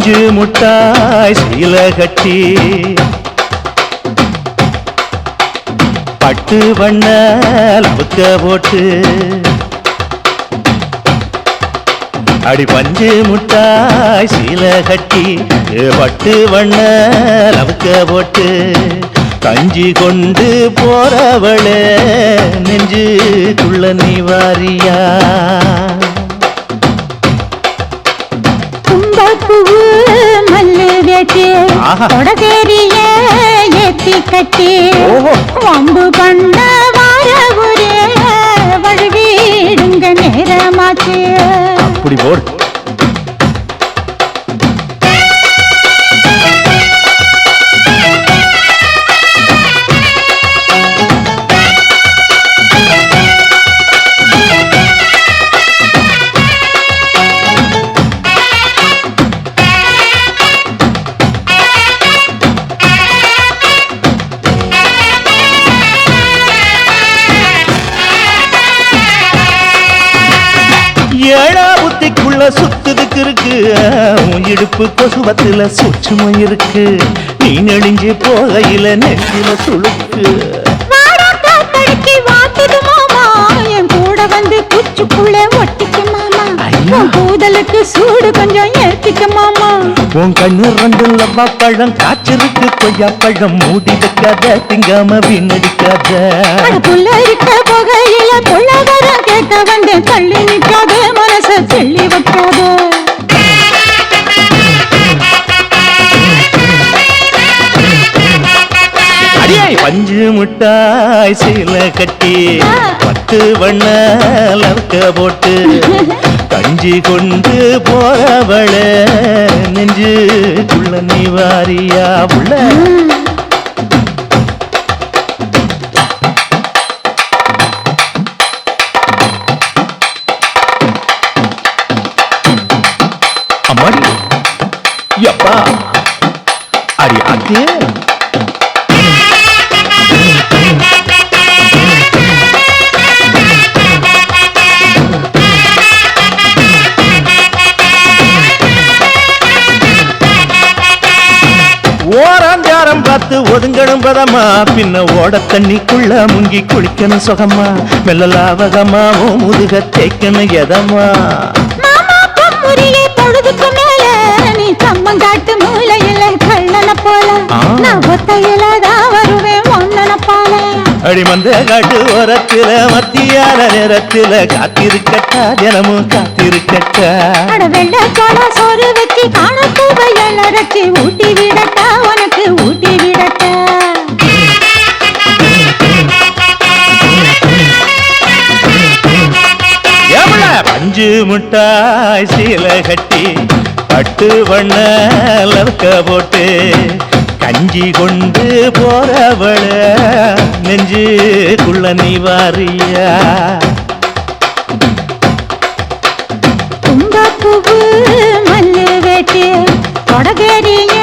பஞ்சு முட்டாய் சீல கட்டி பட்டு வண்ண லவுக்க போட்டு அடி பஞ்சு முட்டாய் சீல கட்டி பட்டு வண்ண லவுக்க போட்டு கஞ்சி கொண்டு போறவளே நெஞ்சுக்குள்ள நீ வாரியா கும்பப்பூவு மல்லு வேட்டி கொடதேரிய ஏத்தி கட்டி வம்பு பண்ண வார ஒரே வழுவிடுங்க நேரமாச்சு அப்படி போடு ஏழா புத்திக்குள்ள சுத்துதுக்கு இருக்கு இடுப்பு கொசுவத்துல சூட்சுமம் இருக்கு நீ நெளிஞ்சு போகையில நெஞ்சில சுழுக்கு வந்து குச்சுக்குள்ள ஒட்டிக்க மாமா கூதலுக்கு சூடு கொஞ்சம் ஏத்திக்க மாமா உன் கண்ணு ரெண்டு லவ்வா பழம் காய்ச்சிருக்கு கொய்யா பழம் மூடி வைக்காத திங்காம வீணடிக்காத புள்ள இருக்க புகையில புள்ளவரம் கேட்க வந்து தள்ளி நிற்காத மனச செள்ளி வைக்காத பஞ்சு முட்டாய் சீல கட்டி பட்டு வண்ண லவுக்க போட்டு கஞ்சி கொண்டு போறவள நெஞ்சுக்குள்ள நீ வாரியா உள்ள அம்மாடி யப்பா அடி அத்தே ஓராஞ்சாரம் பார்த்து ஒதுங்கணும் பதமா பின்ன ஓட தண்ணிக்குள்ள முங்கி குளிக்கணும் சுகமா மெல்லலாவகமா ஓ முதுக தேய்க்கணும் எதமா பொழுதுக்கு மேல நீ கம்மங்காட்டு மூலையில கள்ளன போல நான் ஒத்தையிலதான் வருவேன் ஒன்னன போல அடிமந்த காட்டு ஓரத்தில மத்தியான நேரத்தில காத்திருக்கட்டா தினமும் காத்திருக்கட்டா வெள்ள சோள சோறு வச்சு காண பூவையல் அரைச்சி ஊட்டி விடட்டா உனக்கு ஊட்டி விடட்டா பஞ்சு முட்டாய் சீல கட்டி பட்டு வண்ண லவுக்க போட்டு கஞ்சி கொண்டு போறவள நெஞ்சுக்குள்ள நீ வாரியா கும்பப்பூவு மல்லு வேட்டி கொடதேரிய